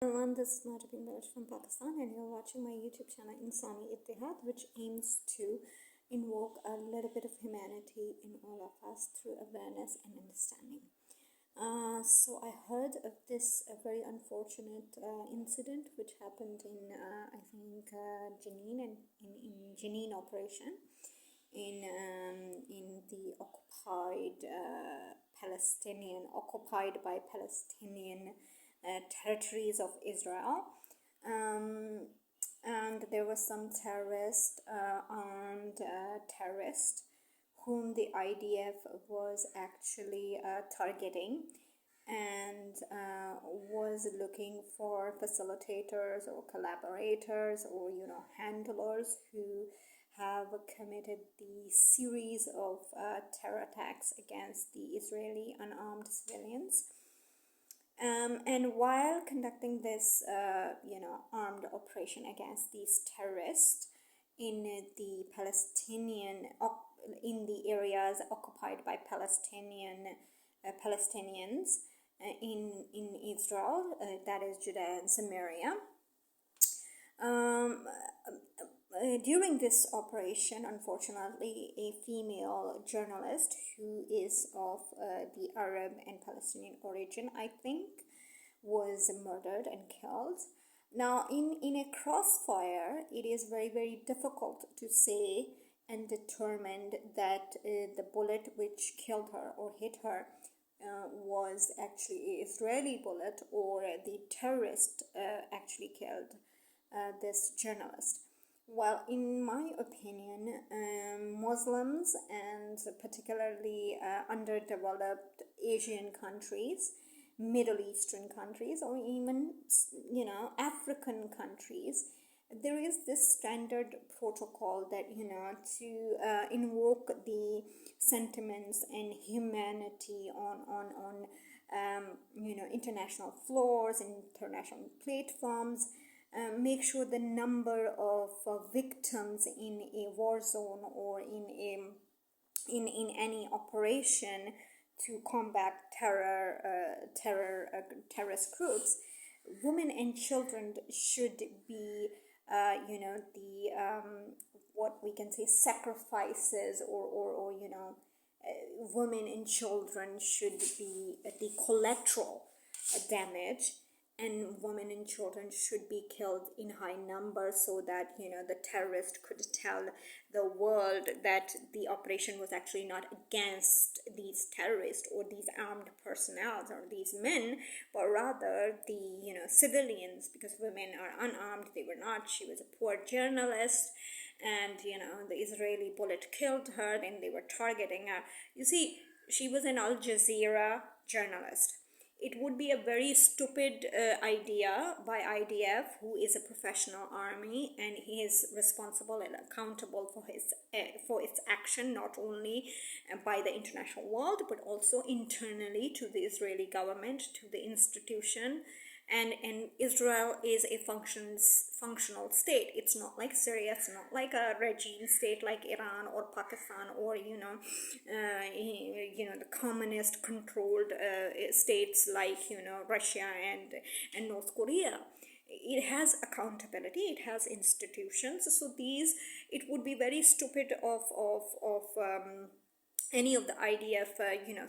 Everyone, this is Madhuri from Pakistan, and you're watching my YouTube channel Insani Ittihad, which aims to invoke a little bit of humanity in all of us through awareness and understanding. So I heard of this very unfortunate incident which happened in Jenin and in Jenin operation in the occupied by Palestinian territories of Israel. Um, and there was some armed terrorist whom the IDF was actually targeting, and was looking for facilitators or collaborators or handlers who have committed the series of terror attacks against the Israeli unarmed civilians. And while conducting this, armed operation against these terrorists in the in the areas occupied by Palestinians in Israel, that is Judea and Samaria. During this operation, unfortunately, a female journalist who is of the Arab and Palestinian origin, I think, was murdered and killed. Now, in a crossfire, it is very, very difficult to say and determine that the bullet which killed her or hit her was actually an Israeli bullet, or the terrorist actually killed this journalist. Well, in my opinion, Muslims and particularly underdeveloped Asian countries, Middle Eastern countries, or even African countries, there is this standard protocol that to invoke the sentiments and humanity on international floors, international platforms. Make sure the number of victims in a war zone or in any operation to combat terrorist groups, women and children should be the what we can say sacrifices, or women and children should be the collateral damage, and women and children should be killed in high numbers, so that the terrorist could tell the world that the operation was actually not against these terrorists or these armed personnel or these men, but rather the civilians, because women are unarmed. They were not. She was a poor journalist, and the Israeli bullet killed her. Then they were targeting her. You see, she was an Al Jazeera journalist. It would be a very stupid idea by IDF, who is a professional army, and he is responsible and accountable for its action, not only by the international world, but also internally to the Israeli government, to the institution. And Israel is a functional state. It's not like Syria. It's not like a regime state like Iran or Pakistan, or the communist controlled states like Russia and North Korea. It has accountability. It has institutions. So it would be very stupid of any of the IDF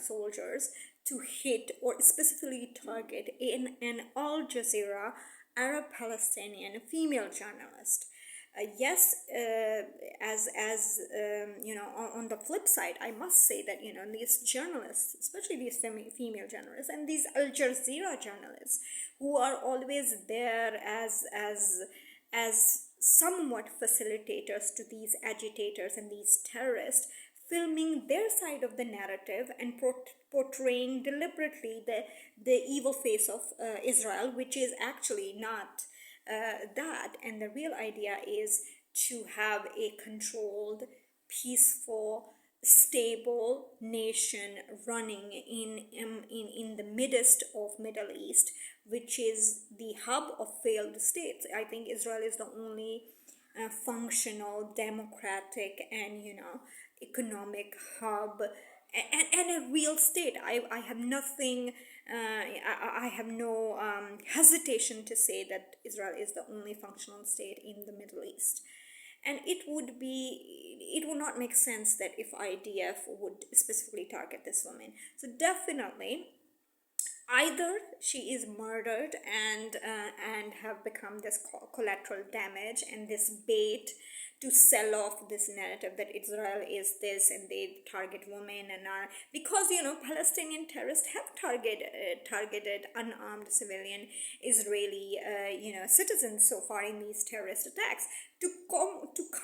soldiers to hit or specifically target an Al Jazeera Arab Palestinian female journalist. Yes, on the flip side, I must say that these journalists, especially these female journalists and these Al Jazeera journalists, who are always there as somewhat facilitators to these agitators and these terrorists, filming their side of the narrative and portraying deliberately the evil face of Israel, which is actually not that. And the real idea is to have a controlled, peaceful, stable nation running in the midst of Middle East, which is the hub of failed states. I think Israel is the only functional, democratic, and economic hub and a real state. I have nothing, I have no hesitation to say that Israel is the only functional state in the Middle East. And it would not make sense that if IDF would specifically target this woman. So definitely, either she is murdered and have become this collateral damage and this bait to sell off this narrative that Israel is this and they target women and are, because Palestinian terrorists have targeted unarmed civilian Israeli citizens so far in these terrorist attacks. To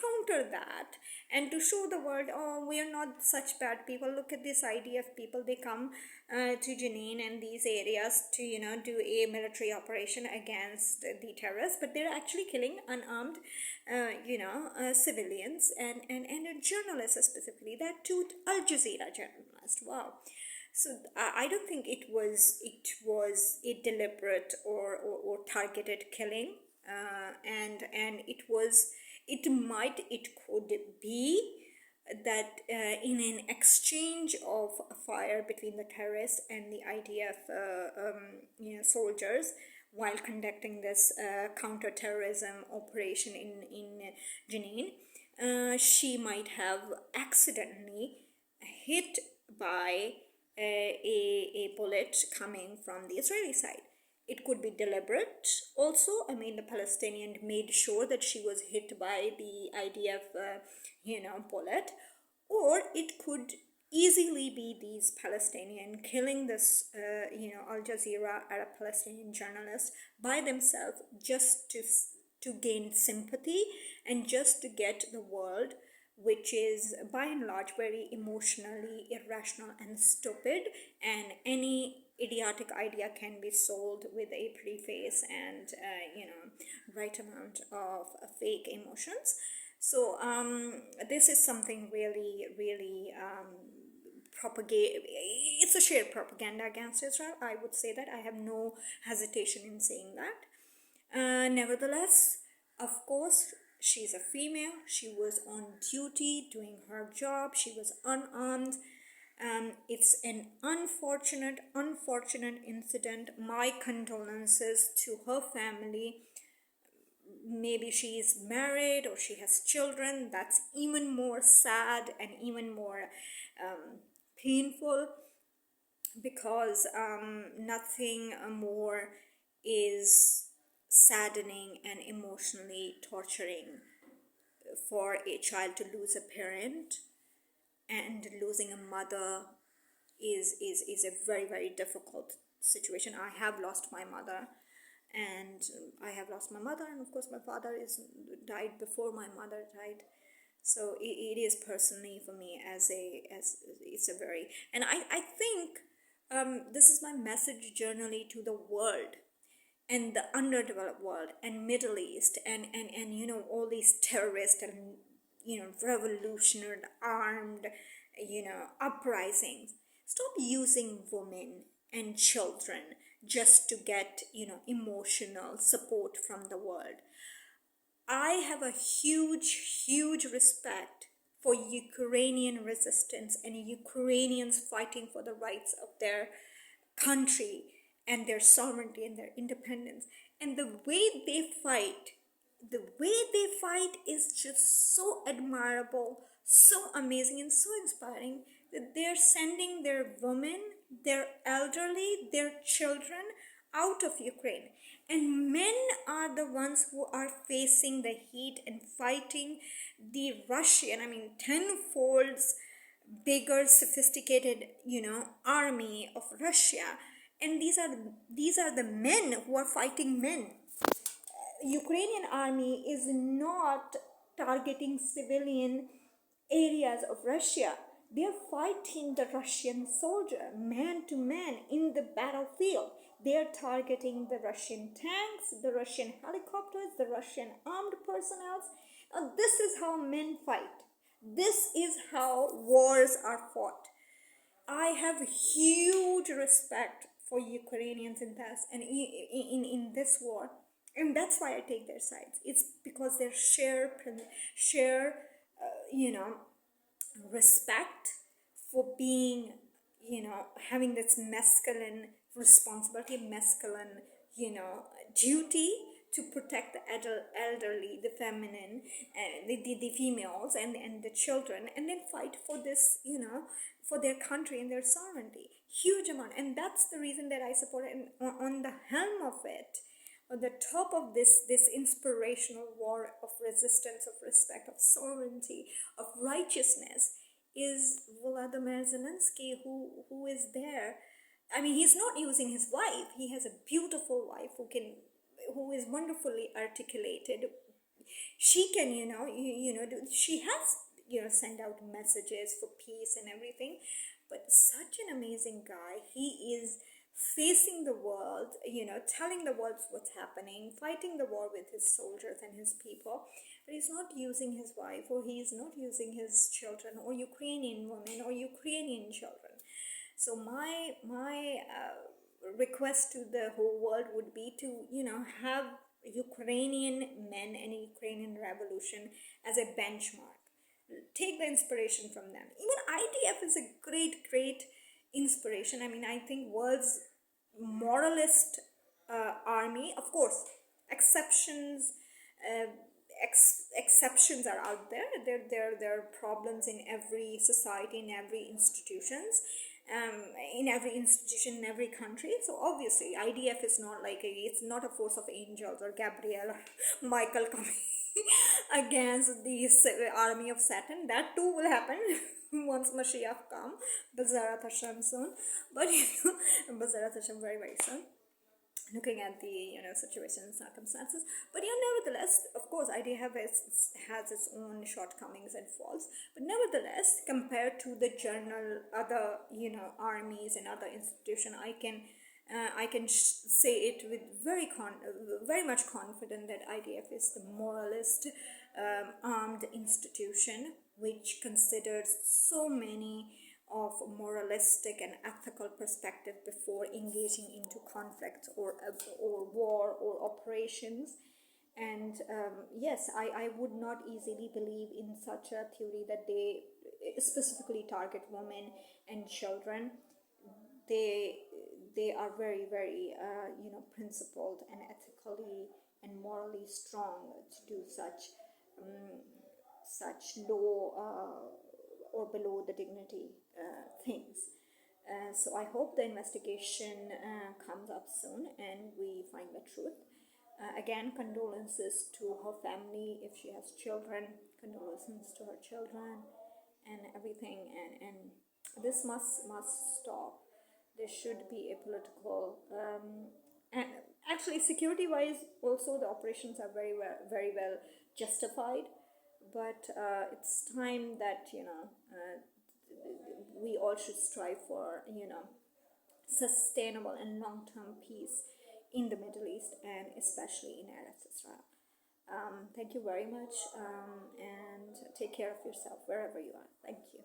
counter that and to show the world, oh, we are not such bad people. Look at this IDF people, they come to Jenin and these areas to do a military operation against the terrorists, but they're actually killing unarmed civilians and journalists specifically, that too Al Jazeera journalist. Wow. So I don't think it was a deliberate or targeted killing, and it could be that in an exchange of fire between the terrorists and the IDF soldiers while conducting this counter-terrorism operation in Jenin, she might have accidentally hit by a bullet coming from the Israeli side. It could be deliberate also. I mean, the Palestinian made sure that she was hit by the IDF, bullet. Or it could easily be these Palestinian killing this, Al Jazeera Arab Palestinian journalist by themselves just to gain sympathy and just to get the world, which is by and large very emotionally irrational and stupid, and any idiotic idea can be sold with a pretty face and right amount of fake emotions. So this is something really, really propagate. It's a shared propaganda against Israel. I would say that. I have no hesitation in saying that. Nevertheless, of course, she's a female. She was on duty doing her job. She was unarmed. It's an unfortunate incident. My condolences to her family. Maybe she is married or she has children. That's even more sad and even more painful, because nothing more is saddening and emotionally torturing for a child to lose a parent, and losing a mother is a very, very difficult situation. I have lost my mother, and of course my father died before my mother died. So it is personally for me as it's a very, and I think this is my message generally to the world and the underdeveloped world and Middle East and all these terrorists and revolutionary armed uprisings. Stop using women and children just to get emotional support from the world. I have a huge respect for Ukrainian resistance and Ukrainians fighting for the rights of their country and their sovereignty and their independence. And the way they fight is just so admirable, so amazing, and so inspiring, that they're sending their women, their elderly, their children out of Ukraine. And men are the ones who are facing the heat and fighting the Russian, tenfold bigger, sophisticated, army of Russia. And these are the men who are fighting men. Ukrainian army is not targeting civilian areas of Russia. They are fighting the Russian soldier man to man in the battlefield. They are targeting the Russian tanks, the Russian helicopters, the Russian armed personnel. Now, this is how men fight. This is how wars are fought. I have huge respect for Ukrainians in this and in this war, and that's why I take their sides. It's because their share respect for being, having this masculine responsibility, masculine, duty to protect the elderly, the feminine, the females, and the children, and then fight for this, for their country and their sovereignty. Huge amount. And that's the reason that I support it. And on the helm of it, on the top of this inspirational war of resistance, of respect, of sovereignty, of righteousness, is Volodymyr Zelensky, who is there. I mean, he's not using his wife. He has a beautiful wife who is wonderfully articulated. She can, she has, send out messages for peace and everything. But such an amazing guy. He is facing the world, telling the world what's happening, fighting the war with his soldiers and his people. But he's not using his wife, or he's not using his children, or Ukrainian women, or Ukrainian children. So my request to the whole world would be to, have Ukrainian men and Ukrainian revolution as a benchmark. Take the inspiration from them. Even IDF is a great inspiration. I mean, I think world's moralist army. Of course, exceptions. Exceptions are out there. There are problems in every society, in every institutions, in every institution, in every country. So obviously, IDF is not like it's not a force of angels or Gabriel or Michael coming against the army of Satan. That too will happen once Mashiach come, Bazarat Hashem soon. But Bazarat Hashem very soon. Looking at the situation and circumstances, but nevertheless, of course, IDF has its own shortcomings and faults. But nevertheless, compared to the general other armies and other institutions, I can say it with very much confident that IDF is the moralist armed institution which considers so many of moralistic and ethical perspective before engaging into conflicts or war or operations. And yes, I would not easily believe in such a theory that they specifically target women and children. They are very principled and ethically and morally strong to do such low or below the dignity things. So I hope the investigation comes up soon and we find the truth. Again, condolences to her family if she has children, condolences to her children and everything. And this must stop. There should be a political and actually security-wise also the operations are very well justified. But it's time that we all should strive for sustainable and long-term peace in the Middle East and especially in Eretz Israel. Thank you very much and take care of yourself wherever you are. Thank you.